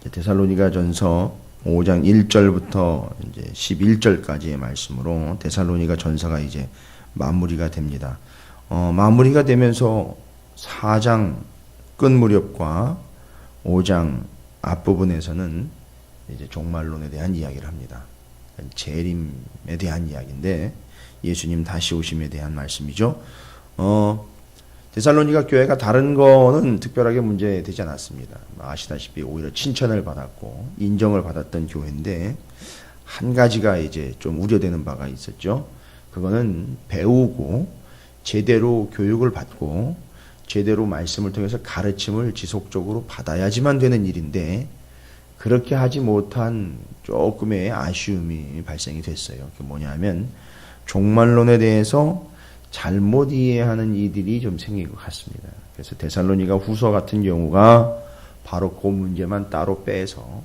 데살로니가전서 5장 1절부터 이제 11절까지의 말씀으로 데살로니가전서가 이제 마무리가 됩니다. 마무리가 되면서 4장 끝 무렵과 5장 앞부분에서는 이제 종말론에 대한 이야기를 합니다. 재림에 대한 이야기인데 예수님 다시 오심에 대한 말씀이죠. 데살로니가 교회가 다른 거는 특별하게 문제되지 않았습니다. 아시다시피 오히려 칭찬을 받았고 인정을 받았던 교회인데 한 가지가 이제 좀 우려되는 바가 있었죠. 그거는 배우고 제대로 교육을 받고 제대로 말씀을 통해서 가르침을 지속적으로 받아야지만 되는 일인데 그렇게 하지 못한 조금의 아쉬움이 발생이 됐어요. 그게 뭐냐면 종말론에 대해서 잘못 이해하는 이들이 좀 생긴 것 같습니다. 그래서 데살로니가 후서 같은 경우가 바로 그 문제만 따로 빼서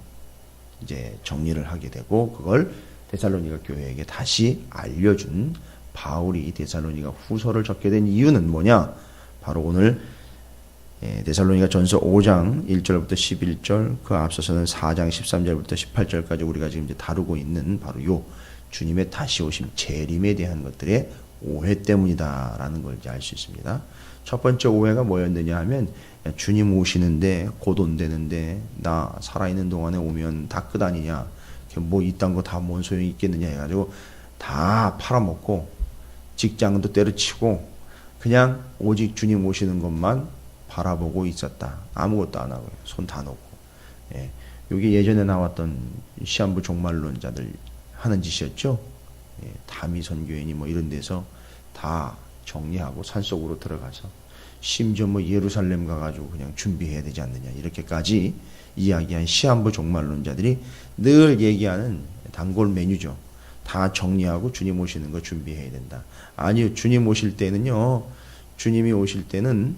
이제 정리를 하게 되고 그걸 데살로니가 교회에게 다시 알려준 바울이 데살로니가 후서를 적게 된 이유는 뭐냐? 바로 오늘 데살로니가 전서 5장 1절부터 11절 그 앞서서는 4장 13절부터 18절까지 우리가 지금 이제 다루고 있는 바로 요 주님의 다시 오심 재림에 대한 것들의 오해 때문이다라는 걸 이제 알 수 있습니다. 첫 번째 오해가 뭐였느냐 하면 주님 오시는데 곧 온다는데 나 살아있는 동안에 오면 다 끝 아니냐 뭐 이딴 거 다 뭔 소용이 있겠느냐 해가지고 다 팔아먹고 직장도 때려치고 그냥 오직 주님 오시는 것만 바라보고 있었다. 아무것도 안 하고 손 다 놓고. 이게 예전에 나왔던 시한부 종말론자들 하는 짓이었죠. 다미 선교인이 뭐 이런 데서 다 정리하고 산속으로 들어가서 심지어 뭐 예루살렘 가가지고 그냥 준비해야 되지 않느냐 이렇게까지 이야기한 시한부 종말론자들이 늘 얘기하는 단골 메뉴죠. 다 정리하고 주님 오시는 거 준비해야 된다. 아니요, 주님 오실 때는요, 주님이 오실 때는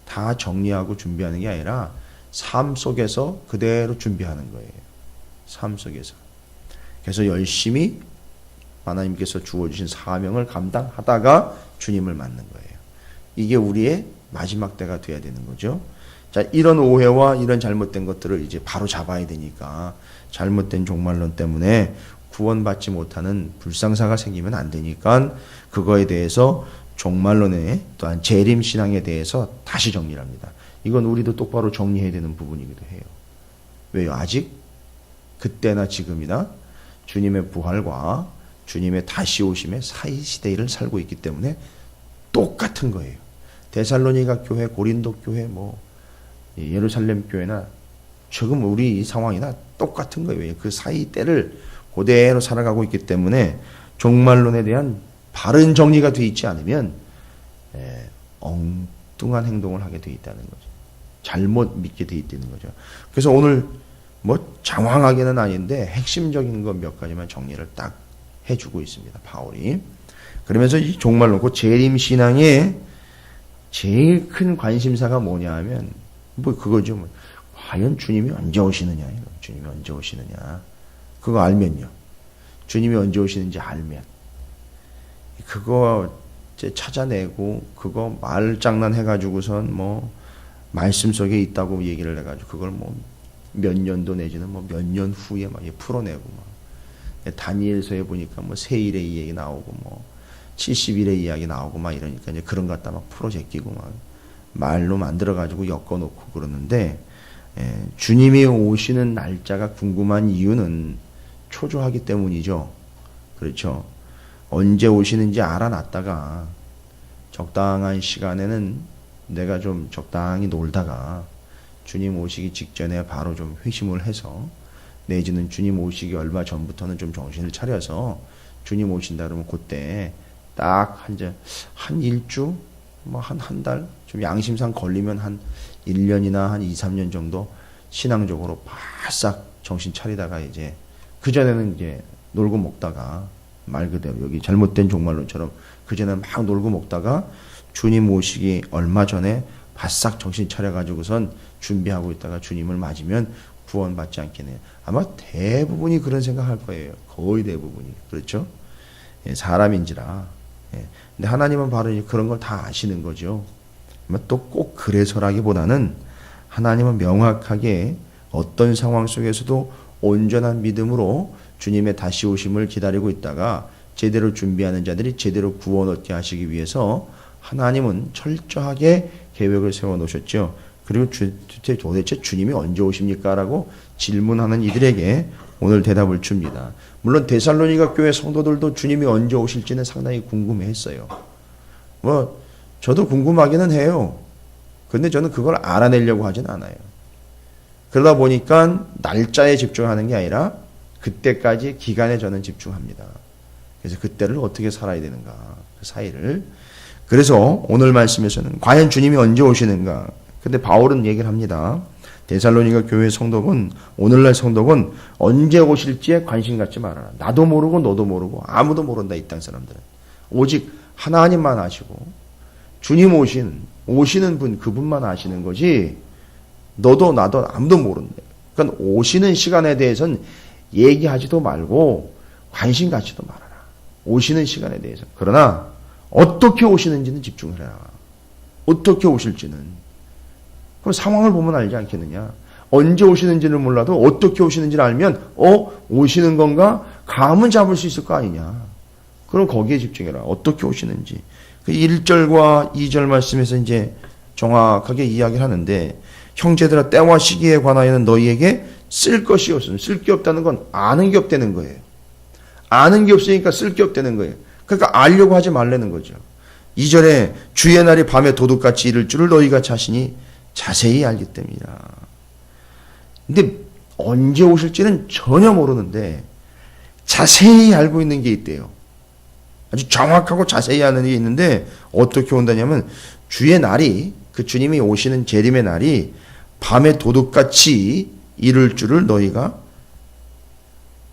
다 정리하고 준비하는 게 아니라 삶 속에서 그대로 준비하는 거예요. 삶 속에서. 그래서 열심히 하나님께서 주어주신 사명을 감당하다가 주님을 맞는 거예요. 이게 우리의 마지막 때가 돼야 되는 거죠. 자, 이런 오해와 이런 잘못된 것들을 이제 바로 잡아야 되니까 잘못된 종말론 때문에 구원받지 못하는 불상사가 생기면 안 되니까 그거에 대해서 종말론에 또한 재림신앙에 대해서 다시 정리를 합니다. 이건 우리도 똑바로 정리해야 되는 부분이기도 해요. 왜요? 아직 그때나 지금이나 주님의 부활과 주님의 다시 오심의 사이시대를 살고 있기 때문에 똑같은 거예요. 데살로니가 교회, 고린도 교회, 뭐 예루살렘 교회나 지금 우리 이 상황이나 똑같은 거예요. 그 사이 때를 그대로 살아가고 있기 때문에 종말론에 대한 바른 정리가 되어 있지 않으면 엉뚱한 행동을 하게 되어 있다는 거죠. 잘못 믿게 되어 있다는 거죠. 그래서 오늘 뭐 장황하게는 아닌데 핵심적인 것 몇 가지만 정리를 딱 해주고 있습니다. 바울이. 그러면서 이 종말론, 그 재림신앙의 제일 큰 관심사가 뭐냐 하면 뭐 그거죠. 뭐. 과연 주님이 언제 오시느냐. 주님이 언제 오시느냐. 그거 알면요. 주님이 언제 오시는지 알면 그거 이제 찾아내고 그거 말장난 해가지고선 뭐 말씀 속에 있다고 얘기를 해가지고 그걸 뭐 몇 년도 내지는 뭐 몇 년 후에 막 풀어내고 막 다니엘서에 보니까 뭐 세일의 이야기 나오고 뭐 70일의 이야기 나오고 막 이러니까 이제 그런 것 갖다 막 풀어 제끼고 막 말로 만들어가지고 엮어놓고 그러는데 주님이 오시는 날짜가 궁금한 이유는 초조하기 때문이죠. 그렇죠. 언제 오시는지 알아놨다가 적당한 시간에는 내가 좀 적당히 놀다가 주님 오시기 직전에 바로 좀 회심을 해서 내지는 주님 오시기 얼마 전부터는 좀 정신을 차려서 주님 오신다 그러면 그때 딱 한 일주 뭐 한 달 좀 양심상 걸리면 한 1년이나 한 2, 3년 정도 신앙적으로 바싹 정신 차리다가 이제 그전에는 이제 놀고 먹다가 말 그대로 여기 잘못된 종말론처럼 그전에는 막 놀고 먹다가 주님 오시기 얼마 전에 바싹 정신 차려가지고선 준비하고 있다가 주님을 맞으면 구원받지 않겠네요. 아마 대부분이 그런 생각할 거예요. 거의 대부분이. 그렇죠? 사람인지라. 근데 하나님은 바로 그런 걸 다 아시는 거죠. 또 꼭 그래서라기보다는 하나님은 명확하게 어떤 상황 속에서도 온전한 믿음으로 주님의 다시 오심을 기다리고 있다가 제대로 준비하는 자들이 제대로 구원 얻게 하시기 위해서 하나님은 철저하게 계획을 세워 놓으셨죠. 그리고 도대체 주님이 언제 오십니까? 라고 질문하는 이들에게 오늘 대답을 줍니다. 물론 데살로니가 교회 성도들도 주님이 언제 오실지는 상당히 궁금해했어요. 저도 궁금하기는 해요. 근데 저는 그걸 알아내려고 하진 않아요. 그러다 보니까 날짜에 집중하는 게 아니라 그때까지 기간에 저는 집중합니다. 그래서 그때를 어떻게 살아야 되는가, 그 사이를. 그래서 오늘 말씀에서는 과연 주님이 언제 오시는가. 근데 바울은 얘기를 합니다. 데살로니가 교회 성도군, 오늘날 성도군 언제 오실지에 관심 갖지 말아라. 나도 모르고 너도 모르고 아무도 모른다, 이 땅 사람들은. 오직 하나님만 아시고 주님 오시는 분, 그분만 아시는 거지 너도 나도 아무도 모른다. 그러니까 오시는 시간에 대해서는 얘기하지도 말고 관심 갖지도 말아라. 오시는 시간에 대해서. 그러나 어떻게 오시는지는 집중을 해라. 어떻게 오실지는. 그럼 상황을 보면 알지 않겠느냐. 언제 오시는지는 몰라도 어떻게 오시는지를 알면 오시는 건가? 감은 잡을 수 있을 거 아니냐. 그럼 거기에 집중해라. 어떻게 오시는지. 그 1절과 2절 말씀에서 이제 정확하게 이야기를 하는데, 형제들아 때와 시기에 관하여는 너희에게 쓸 것이 없음. 쓸 게 없다는 건 아는 게 없다는 거예요. 아는 게 없으니까 쓸 게 없다는 거예요. 그러니까 알려고 하지 말라는 거죠. 2절에 주의 날이 밤에 도둑같이 이를 줄을 너희가 자신이 자세히 알기 때문이라. 근데 언제 오실지는 전혀 모르는데 자세히 알고 있는 게 있대요. 아주 정확하고 자세히 아는 게 있는데 어떻게 온다냐면 주의 날이, 그 주님이 오시는 재림의 날이 밤에 도둑같이 이를 줄을 너희가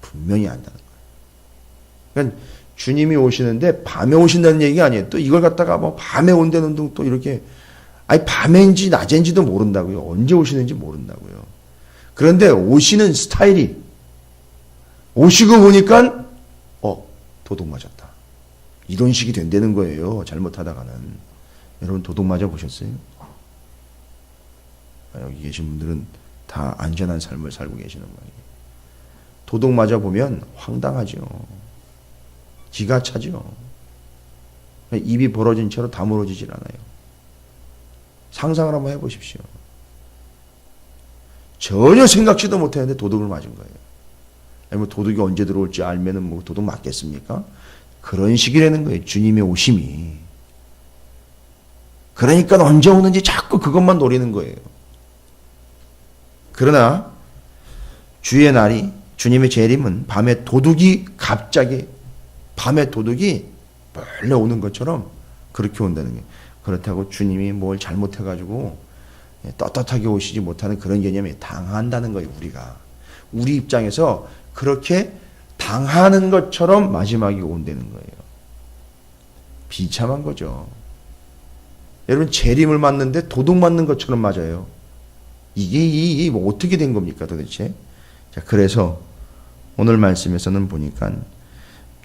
분명히 안다는 거예요. 그러니까 주님이 오시는데 밤에 오신다는 얘기가 아니에요. 또 이걸 갖다가 뭐 밤에 온다는 둥 또 이렇게, 아니 밤인지 낮인지도 모른다고요. 언제 오시는지 모른다고요. 그런데 오시는 스타일이, 오시고 보니까 도둑 맞았다, 이런 식이 된다는 거예요. 잘못하다가는. 여러분 도둑 맞아 보셨어요? 여기 계신 분들은 다 안전한 삶을 살고 계시는 거예요. 도둑 맞아 보면 황당하죠. 기가 차죠. 입이 벌어진 채로 다물어지질 않아요. 상상을 한번 해보십시오. 전혀 생각지도 못했는데 도둑을 맞은 거예요. 아니 도둑이 언제 들어올지 알면은 도둑 맞겠습니까? 그런 식이라는 거예요. 주님의 오심이. 그러니까 언제 오는지 자꾸 그것만 노리는 거예요. 그러나 주의 날이, 주님의 재림은 밤에 도둑이 갑자기, 밤에 도둑이 몰래 오는 것처럼 그렇게 온다는 거예요. 그렇다고 주님이 뭘 잘못해가지고 떳떳하게 오시지 못하는 그런 개념이 당한다는 거예요. 우리 입장에서 그렇게 당하는 것처럼 마지막이 온다는 거예요. 비참한 거죠. 여러분 재림을 맞는데 도둑 맞는 것처럼 맞아요. 이게 뭐 어떻게 된 겁니까 도대체? 자, 그래서 오늘 말씀에서는 보니까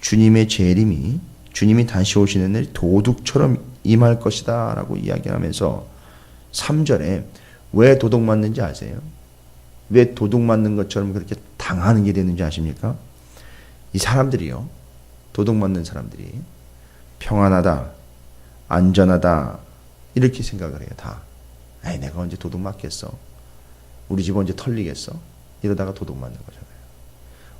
주님의 재림이, 주님이 다시 오시는 날이 도둑처럼 임할 것이다 라고 이야기하면서 3절에 왜 도둑 맞는지 아세요? 왜 도둑 맞는 것처럼 그렇게 당하는 게 되는지 아십니까? 이 사람들이요, 도둑 맞는 사람들이 평안하다, 안전하다 이렇게 생각을 해요. 다. 아이 내가 언제 도둑 맞겠어? 우리 집 언제 털리겠어? 이러다가 도둑 맞는 거잖아요.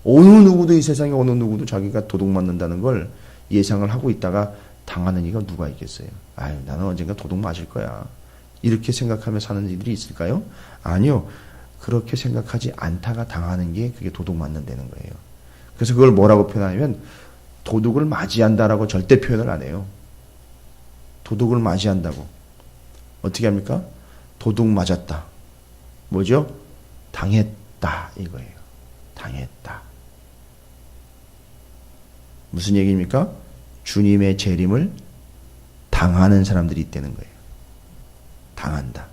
어느 누구도, 이 세상에 어느 누구도 자기가 도둑 맞는다는 걸 예상을 하고 있다가 당하는 이가 누가 있겠어요? 아유 나는 언젠가 도둑 맞을 거야, 이렇게 생각하며 사는 이들이 있을까요? 아니요. 그렇게 생각하지 않다가 당하는 게 그게 도둑 맞는다는 거예요. 그래서 그걸 뭐라고 표현하냐면 도둑을 맞이한다라고 절대 표현을 안 해요. 도둑을 맞이한다고 어떻게 합니까? 도둑 맞았다. 뭐죠? 당했다 이거예요. 당했다. 무슨 얘기입니까? 주님의 재림을 당하는 사람들이 있다는 거예요. 당한다.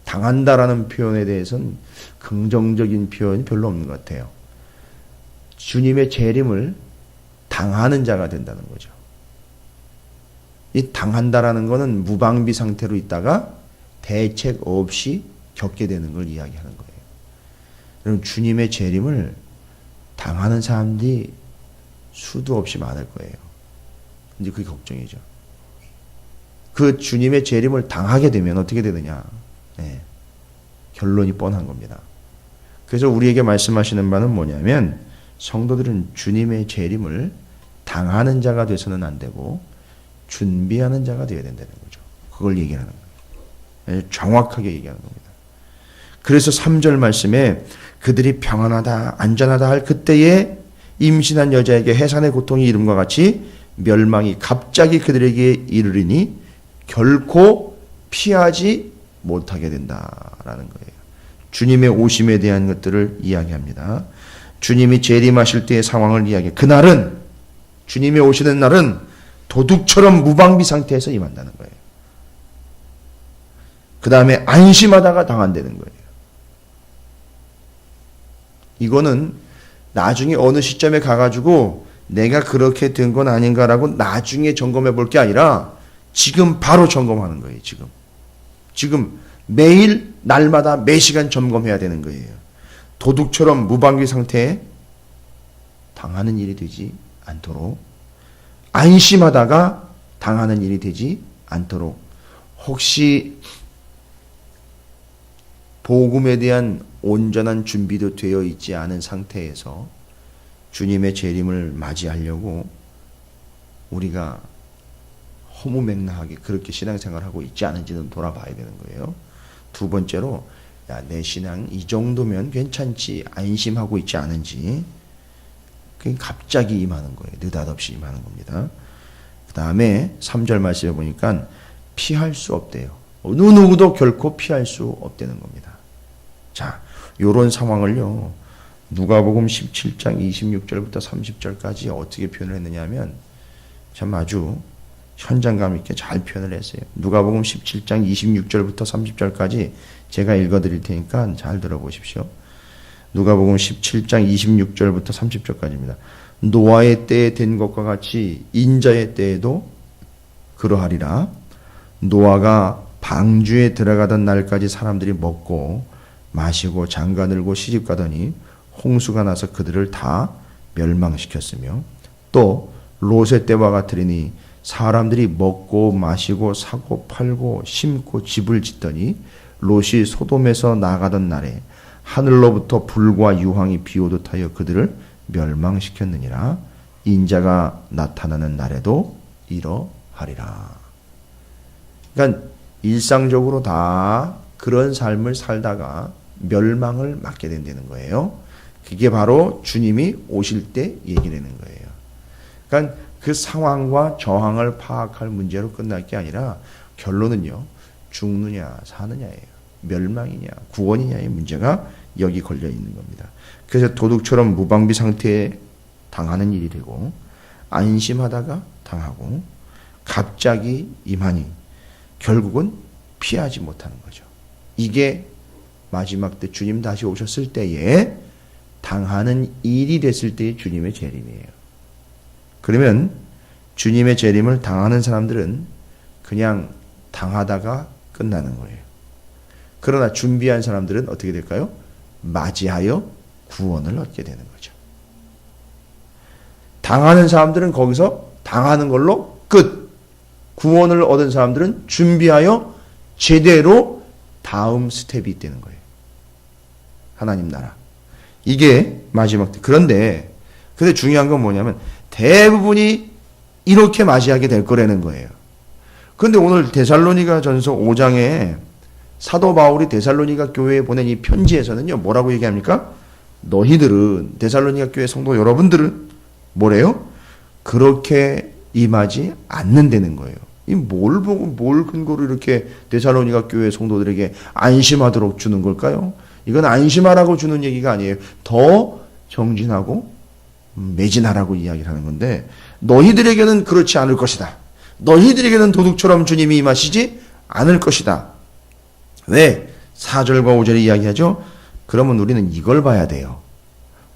당한다라는 표현에 대해서는 긍정적인 표현이 별로 없는 것 같아요. 주님의 재림을 당하는 자가 된다는 거죠. 이 당한다라는 것은 무방비 상태로 있다가 대책 없이 겪게 되는 걸 이야기하는 거예요. 여러분 주님의 재림을 당하는 사람들이 수도 없이 많을 거예요. 이제 그게 걱정이죠. 그 주님의 재림을 당하게 되면 어떻게 되느냐? 네. 결론이 뻔한 겁니다. 그래서 우리에게 말씀하시는 바는 뭐냐면 성도들은 주님의 재림을 당하는 자가 돼서는 안 되고 준비하는 자가 되어야 된다는 거죠. 그걸 얘기하는 거예요. 네. 정확하게 얘기하는 겁니다. 그래서 3절 말씀에 그들이 평안하다 안전하다 할 그때에 임신한 여자에게 해산의 고통이 이름과 같이 멸망이 갑자기 그들에게 이르리니 결코 피하지 못하게 된다라는 거예요. 주님의 오심에 대한 것들을 이야기합니다. 주님이 재림하실 때의 상황을 이야기해요. 그날은 주님이 오시는 날은 도둑처럼 무방비 상태에서 임한다는 거예요. 그 다음에 안심하다가 당한다는 거예요. 이거는 나중에 어느 시점에 가가지고 내가 그렇게 된 건 아닌가라고 나중에 점검해 볼 게 아니라 지금 바로 점검하는 거예요. 지금 매일 날마다 매 시간 점검해야 되는 거예요. 도둑처럼 무방비 상태에 당하는 일이 되지 않도록 안심하다가 당하는 일이 되지 않도록 혹시 복음에 대한 온전한 준비도 되어 있지 않은 상태에서 주님의 재림을 맞이하려고 우리가 허무맹랑하게 그렇게 신앙생활을 하고 있지 않은지는 돌아봐야 되는 거예요. 두 번째로 내 신앙 이 정도면 괜찮지 안심하고 있지 않은지 그게 갑자기 임하는 거예요. 느닷없이 임하는 겁니다. 그 다음에 3절 말씀에 보니까 피할 수 없대요. 어느 누구도 결코 피할 수 없다는 겁니다. 자, 요런 상황을요. 누가복음 17장 26절부터 30절까지 어떻게 표현을 했느냐 하면 참 아주 현장감 있게 잘 표현을 했어요. 누가복음 17장 26절부터 30절까지 제가 읽어드릴 테니까 잘 들어보십시오. 누가복음 17장 26절부터 30절까지입니다. 노아의 때에 된 것과 같이 인자의 때에도 그러하리라. 노아가 방주에 들어가던 날까지 사람들이 먹고 마시고 장가들고 시집가더니 홍수가 나서 그들을 다 멸망시켰으며 또 롯의 때와 같으리니 사람들이 먹고 마시고 사고 팔고 심고 집을 짓더니 롯이 소돔에서 나가던 날에 하늘로부터 불과 유황이 비오듯 하여 그들을 멸망시켰느니라. 인자가 나타나는 날에도 이러하리라. 그러니까 일상적으로 다 그런 삶을 살다가 멸망을 맞게 된다는 거예요. 그게 바로 주님이 오실 때 얘기되는 거예요. 그러니까 그 상황과 저항을 파악할 문제로 끝날 게 아니라 결론은요. 죽느냐 사느냐예요. 멸망이냐 구원이냐의 문제가 여기 걸려 있는 겁니다. 그래서 도둑처럼 무방비 상태에 당하는 일이 되고 안심하다가 당하고 갑자기 임하니 결국은 피하지 못하는 거죠. 이게 마지막 때 주님 다시 오셨을 때에 당하는 일이 됐을 때의 주님의 재림이에요. 그러면 주님의 재림을 당하는 사람들은 그냥 당하다가 끝나는 거예요. 그러나 준비한 사람들은 어떻게 될까요? 맞이하여 구원을 얻게 되는 거죠. 당하는 사람들은 거기서 당하는 걸로 끝. 구원을 얻은 사람들은 준비하여 제대로 다음 스텝이 있다는 거예요. 하나님 나라. 이게 마지막 때. 근데 중요한 건 뭐냐면 대부분이 이렇게 맞이하게 될 거라는 거예요. 그런데 오늘 데살로니가 전서 5장에 사도 바울이 데살로니가 교회에 보낸 이 편지에서는요. 뭐라고 얘기합니까? 너희들은 데살로니가 교회 성도 여러분들은 뭐래요? 그렇게 임하지 않는다는 거예요. 이 뭘 보고 뭘 근거로 이렇게 데살로니가 교회 성도들에게 안심하도록 주는 걸까요? 이건 안심하라고 주는 얘기가 아니에요. 더 정진하고 매진하라고 이야기를 하는 건데 너희들에게는 그렇지 않을 것이다. 너희들에게는 도둑처럼 주님이 임하시지 않을 것이다. 왜? 4절과 5절에 이야기하죠. 그러면 우리는 이걸 봐야 돼요.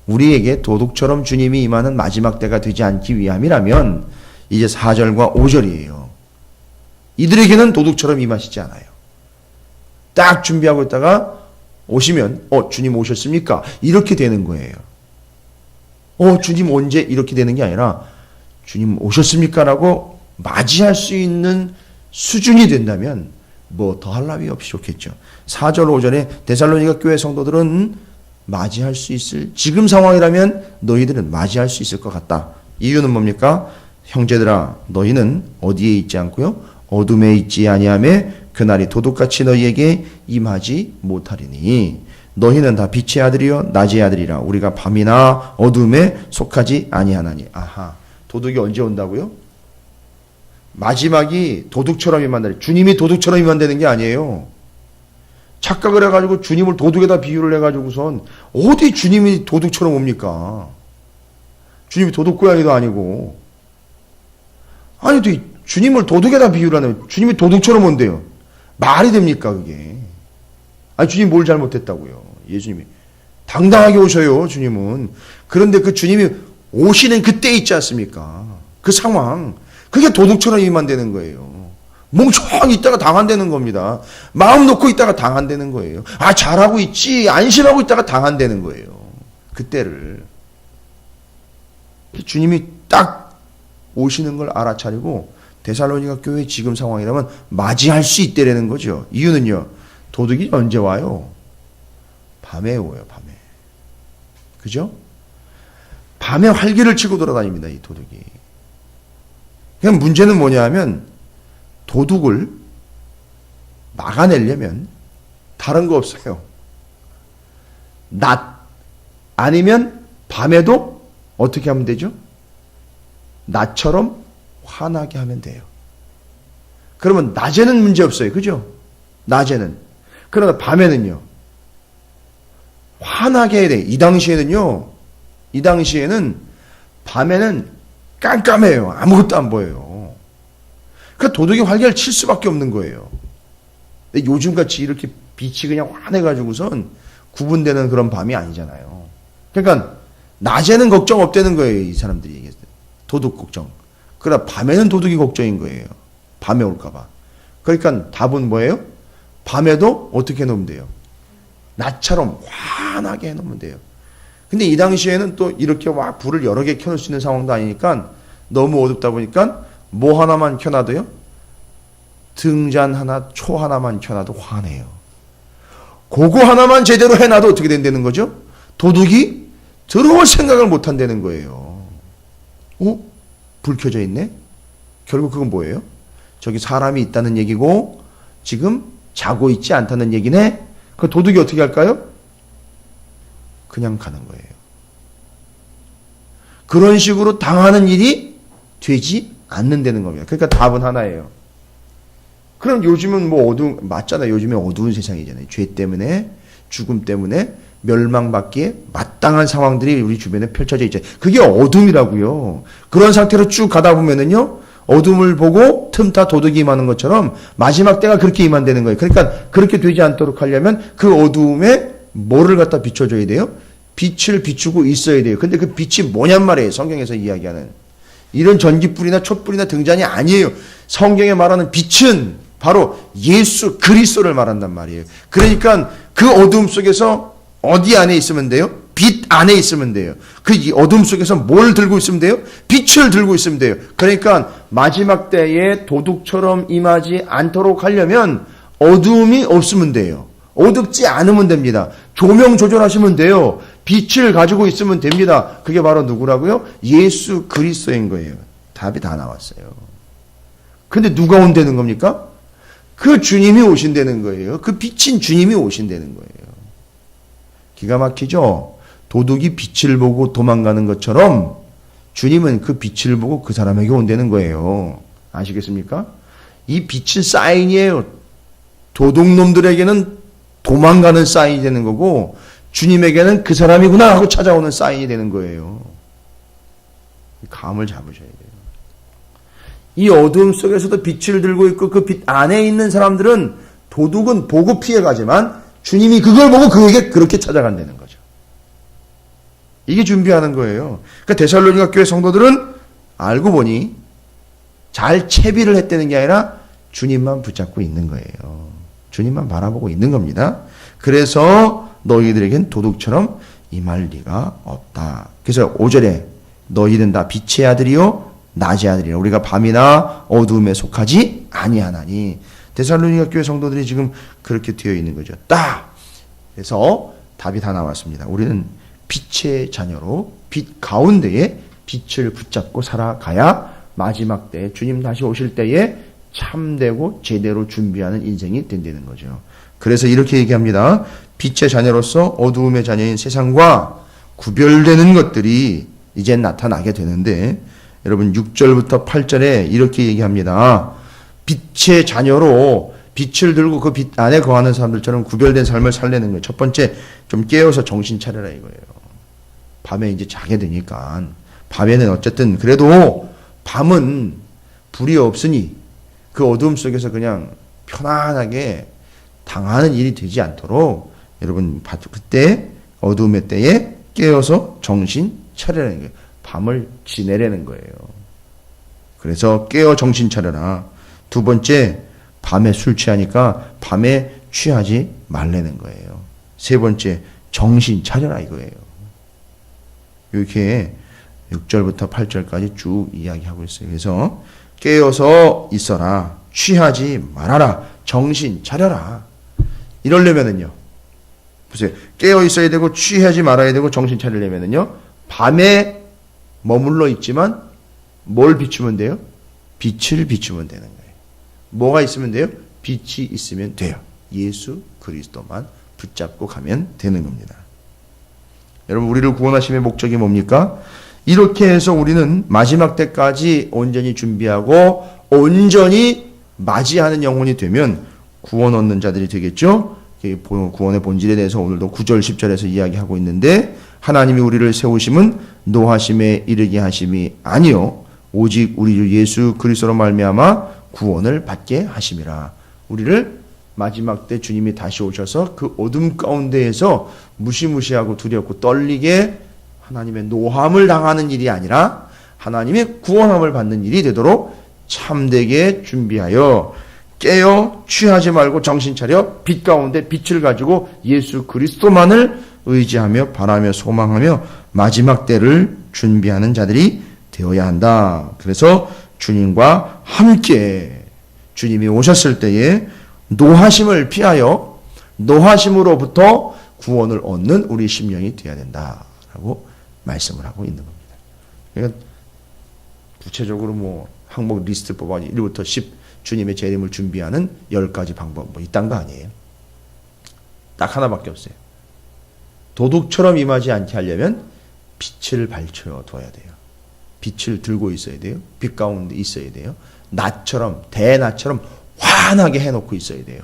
우리에게 도둑처럼 주님이 임하는 마지막 때가 되지 않기 위함이라면 이제 4절과 5절이에요. 이들에게는 도둑처럼 임하시지 않아요. 딱 준비하고 있다가 오시면 주님 오셨습니까? 이렇게 되는 거예요. 주님 언제? 이렇게 되는 게 아니라 주님 오셨습니까? 라고 맞이할 수 있는 수준이 된다면 뭐 더할 나위 없이 좋겠죠. 4절 5절에 데살로니가 교회 성도들은 맞이할 수 있을, 지금 상황이라면 너희들은 맞이할 수 있을 것 같다. 이유는 뭡니까? 형제들아 너희는 어디에 있지 않고요? 어둠에 있지 아니하매 그날이 도둑같이 너희에게 임하지 못하리니 너희는 다 빛의 아들이요 낮의 아들이라 우리가 밤이나 어둠에 속하지 아니하나니. 아하, 도둑이 언제 온다고요? 마지막이 도둑처럼 임한다. 주님이 도둑처럼 임한다는 게 아니에요. 착각을 해가지고 주님을 도둑에다 비유를 해가지고선 어디 주님이 도둑처럼 옵니까? 주님이 도둑고양이도 아니고. 아니, 주님을 도둑에다 비유를 하면 주님이 도둑처럼 온대요. 말이 됩니까, 그게? 아니, 주님 뭘 잘못했다고요? 예수님이. 당당하게 오셔요, 주님은. 그런데 그 주님이 오시는 그때 있지 않습니까? 그 상황. 그게 도둑처럼 임한다는 거예요. 멍청히 있다가 당한다는 겁니다. 마음 놓고 있다가 당한다는 거예요. 아, 잘하고 있지, 안심하고 있다가 당한다는 거예요. 그때를. 주님이 딱 오시는 걸 알아차리고 데살로니가 교회 지금 상황이라면 맞이할 수 있다라는 거죠. 이유는요, 도둑이 언제 와요? 밤에 오요, 밤에. 그죠? 밤에 활기를 치고 돌아다닙니다, 이 도둑이. 그냥 문제는 뭐냐 하면 도둑을 막아내려면 다른 거 없어요. 낮 아니면 밤에도 어떻게 하면 되죠? 낮처럼 환하게 하면 돼요. 그러면 낮에는 문제 없어요. 그죠? 낮에는. 그러나 밤에는요. 환하게 해야 돼요. 이 당시에는 밤에는 깜깜해요. 아무것도 안 보여요. 그러니까 도둑이 활개를 칠 수밖에 없는 거예요. 근데 요즘같이 이렇게 빛이 그냥 환해가지고선 구분되는 그런 밤이 아니잖아요. 그러니까 낮에는 걱정 없다는 거예요. 이 사람들이 얘기했을 때. 도둑 걱정. 그러나 밤에는 도둑이 걱정인 거예요. 밤에 올까봐. 그러니까 답은 뭐예요? 밤에도 어떻게 해놓으면 돼요? 낮처럼 환하게 해놓으면 돼요. 근데 이 당시에는 또 이렇게 막 불을 여러 개 켜놓을 수 있는 상황도 아니니까 너무 어둡다 보니까 뭐 하나만 켜놔도요? 등잔 하나, 초 하나만 켜놔도 환해요. 그거 하나만 제대로 해놔도 어떻게 된다는 거죠? 도둑이 들어올 생각을 못 한다는 거예요. 불 켜져 있네? 결국 그건 뭐예요? 저기 사람이 있다는 얘기고 지금 자고 있지 않다는 얘기네? 그 도둑이 어떻게 할까요? 그냥 가는 거예요. 그런 식으로 당하는 일이 되지 않는다는 겁니다. 그러니까 답은 하나예요. 그럼 요즘은 뭐 맞잖아요. 요즘에 어두운 세상이잖아요. 죄 때문에, 죽음 때문에 멸망받기에 마땅한 상황들이 우리 주변에 펼쳐져 있죠. 그게 어둠이라고요. 그런 상태로 쭉 가다 보면은요, 어둠을 보고 틈타 도둑이 임하는 것처럼 마지막 때가 그렇게 임한다는 거예요. 그러니까 그렇게 되지 않도록 하려면 그 어두움에 뭐를 갖다 비춰줘야 돼요? 빛을 비추고 있어야 돼요. 근데 그 빛이 뭐냔 말이에요. 성경에서 이야기하는. 이런 전기불이나 촛불이나 등잔이 아니에요. 성경에 말하는 빛은 바로 예수 그리스도를 말한단 말이에요. 그러니까 그 어둠 속에서 어디 안에 있으면 돼요? 빛 안에 있으면 돼요. 그 어둠 속에서 뭘 들고 있으면 돼요? 빛을 들고 있으면 돼요. 그러니까 마지막 때에 도둑처럼 임하지 않도록 하려면 어둠이 없으면 돼요. 어둡지 않으면 됩니다. 조명 조절하시면 돼요. 빛을 가지고 있으면 됩니다. 그게 바로 누구라고요? 예수 그리스도인 거예요. 답이 다 나왔어요. 근데 누가 온다는 겁니까? 그 주님이 오신다는 거예요. 그 빛인 주님이 오신다는 거예요. 기가 막히죠? 도둑이 빛을 보고 도망가는 것처럼 주님은 그 빛을 보고 그 사람에게 온다는 거예요. 아시겠습니까? 이 빛은 사인이에요. 도둑놈들에게는 도망가는 사인이 되는 거고 주님에게는 그 사람이구나 하고 찾아오는 사인이 되는 거예요. 감을 잡으셔야 돼요. 이 어두움 속에서도 빛을 들고 있고 그 빛 안에 있는 사람들은 도둑은 보고 피해가지만 주님이 그걸 보고 그에게 그렇게 찾아간다는 거죠. 이게 준비하는 거예요. 그러니까 데살로니가 교회 성도들은 알고 보니 잘 채비를 했다는 게 아니라 주님만 붙잡고 있는 거예요. 주님만 바라보고 있는 겁니다. 그래서 너희들에겐 도둑처럼 임할 리가 없다. 그래서 5절에 너희는 다 빛의 아들이요 낮의 아들이라 우리가 밤이나 어두움에 속하지 아니하나니. 데살로니가 교회 성도들이 지금 그렇게 되어 있는 거죠. 딱. 그래서 답이 다 나왔습니다. 우리는 빛의 자녀로 빛 가운데에 빛을 붙잡고 살아가야 마지막 때 주님 다시 오실 때에 참되고 제대로 준비하는 인생이 된다는 거죠. 그래서 이렇게 얘기합니다. 빛의 자녀로서 어두움의 자녀인 세상과 구별되는 것들이 이제 나타나게 되는데, 여러분 6절부터 8절에 이렇게 얘기합니다. 빛의 자녀로 빛을 들고 그 빛 안에 거하는 사람들처럼 구별된 삶을 살려는 거예요. 첫 번째, 좀 깨어서 정신 차려라 이거예요. 밤에 이제 자게 되니까. 밤에는 어쨌든 그래도 밤은 불이 없으니 그 어두움 속에서 그냥 편안하게 당하는 일이 되지 않도록 여러분 그때 어두움의 때에 깨어서 정신 차려라는 거예요. 밤을 지내라는 거예요. 그래서 깨어 정신 차려라. 두 번째, 밤에 술 취하니까 밤에 취하지 말라는 거예요. 세 번째, 정신 차려라 이거예요. 이렇게 6절부터 8절까지 쭉 이야기하고 있어요. 그래서 깨어서 있어라. 취하지 말아라. 정신 차려라. 이러려면은요. 보세요. 깨어 있어야 되고 취하지 말아야 되고 정신 차리려면은요. 밤에 머물러 있지만 뭘 비추면 돼요? 빛을 비추면 되는 거예요. 뭐가 있으면 돼요? 빛이 있으면 돼요. 예수 그리스도만 붙잡고 가면 되는 겁니다. 여러분, 우리를 구원하심의 목적이 뭡니까? 이렇게 해서 우리는 마지막 때까지 온전히 준비하고 온전히 맞이하는 영혼이 되면 구원 얻는 자들이 되겠죠? 구원의 본질에 대해서 오늘도 9절 10절에서 이야기하고 있는데, 하나님이 우리를 세우심은 노하심에 이르게 하심이 아니요 오직 우리 주 예수 그리스도로 말미암아 구원을 받게 하심이라. 우리를 마지막 때 주님이 다시 오셔서 그 어둠 가운데에서 무시무시하고 두렵고 떨리게 하나님의 노함을 당하는 일이 아니라 하나님의 구원함을 받는 일이 되도록 참되게 준비하여 깨어 취하지 말고 정신 차려 빛 가운데 빛을 가지고 예수 그리스도만을 의지하며 바라며 소망하며 마지막 때를 준비하는 자들이 되어야 한다. 그래서 주님과 함께 주님이 오셨을 때에 노하심을 피하여 노하심으로부터 구원을 얻는 우리 심령이 되어야 된다라고 말씀을 하고 있는 겁니다. 그러니까 구체적으로 뭐 항목 리스트 뽑아 1부터 10 주님의 재림을 준비하는 10가지 방법 뭐 이딴 거 아니에요. 딱 하나밖에 없어요. 도둑처럼 임하지 않게 하려면 빛을 밝혀 둬야 돼요. 빛을 들고 있어야 돼요. 빛 가운데 있어야 돼요. 낮처럼 대낮처럼 환하게 해놓고 있어야 돼요.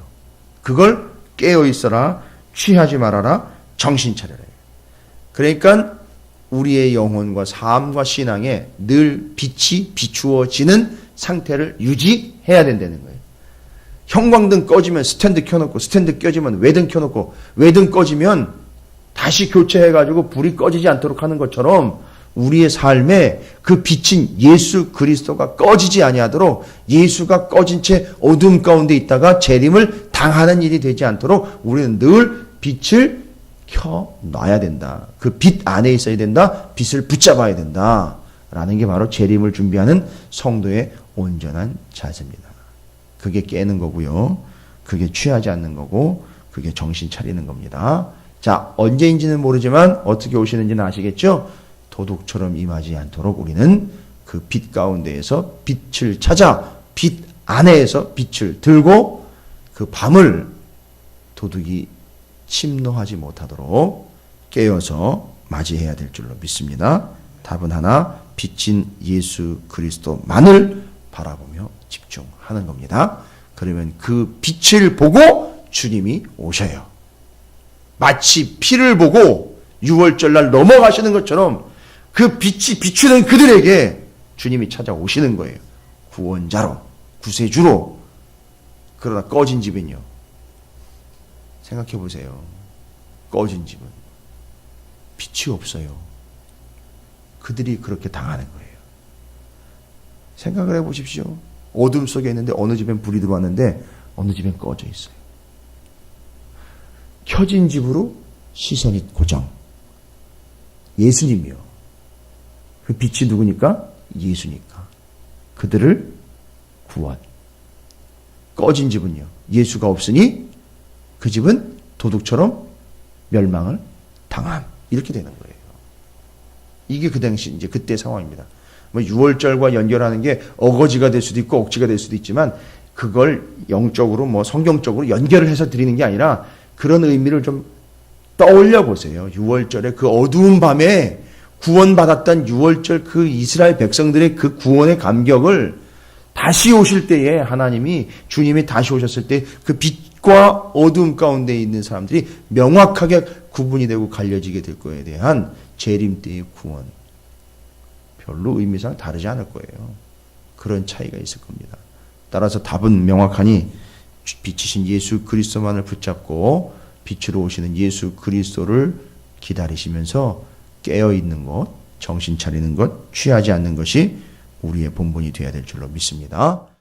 그걸 깨어 있어라. 취하지 말아라. 정신 차려라. 그러니까 우리의 영혼과 삶과 신앙에 늘 빛이 비추어지는 상태를 유지해야 된다는 거예요. 형광등 꺼지면 스탠드 켜놓고 스탠드 껴지면 외등 켜놓고 외등 꺼지면 다시 교체해가지고 불이 꺼지지 않도록 하는 것처럼 우리의 삶에 그 빛인 예수 그리스도가 꺼지지 아니하도록 예수가 꺼진 채 어둠 가운데 있다가 재림을 당하는 일이 되지 않도록 우리는 늘 빛을 켜놔야 된다. 그 빛 안에 있어야 된다. 빛을 붙잡아야 된다. 라는 게 바로 재림을 준비하는 성도의 온전한 자세입니다. 그게 깨는 거고요. 그게 취하지 않는 거고 그게 정신 차리는 겁니다. 자, 언제인지는 모르지만 어떻게 오시는지는 아시겠죠? 도둑처럼 임하지 않도록 우리는 그 빛 가운데에서 빛을 찾아 빛 안에서 빛을 들고 그 밤을 도둑이 침노하지 못하도록 깨어서 맞이해야 될 줄로 믿습니다. 답은 하나, 빛인 예수 그리스도만을 바라보며 집중하는 겁니다. 그러면 그 빛을 보고 주님이 오셔요. 마치 피를 보고 6월절 날 넘어가시는 것처럼 그 빛이 비추는 그들에게 주님이 찾아오시는 거예요. 구원자로, 구세주로. 그러나 꺼진 집은요. 생각해 보세요. 꺼진 집은 빛이 없어요. 그들이 그렇게 당하는 거예요. 생각을 해보십시오. 어둠 속에 있는데 어느 집엔 불이 들어왔는데 어느 집엔 꺼져 있어요. 켜진 집으로 시선이 고정. 예수님이요. 그 빛이 누구니까? 예수니까. 그들을 구원. 꺼진 집은요. 예수가 없으니 그 집은 도둑처럼 멸망을 당함. 이렇게 되는 거예요. 이게 그 당시 이제 그때 상황입니다. 뭐 유월절과 연결하는 게 어거지가 될 수도 있고 억지가 될 수도 있지만 그걸 영적으로 뭐 성경적으로 연결을 해서 드리는 게 아니라 그런 의미를 좀 떠올려 보세요. 유월절에 그 어두운 밤에 구원받았던 유월절 그 이스라엘 백성들의 그 구원의 감격을 다시 오실 때에 하나님이 주님이 다시 오셨을 때 그 빛과 어두움 가운데 있는 사람들이 명확하게 구분이 되고 갈려지게 될 거에 대한 재림 때의 구원. 별로 의미상 다르지 않을 거예요. 그런 차이가 있을 겁니다. 따라서 답은 명확하니 빛이신 예수 그리스도만을 붙잡고 빛으로 오시는 예수 그리스도를 기다리시면서 깨어있는 것, 정신 차리는 것, 취하지 않는 것이 우리의 본분이 되어야 될 줄로 믿습니다.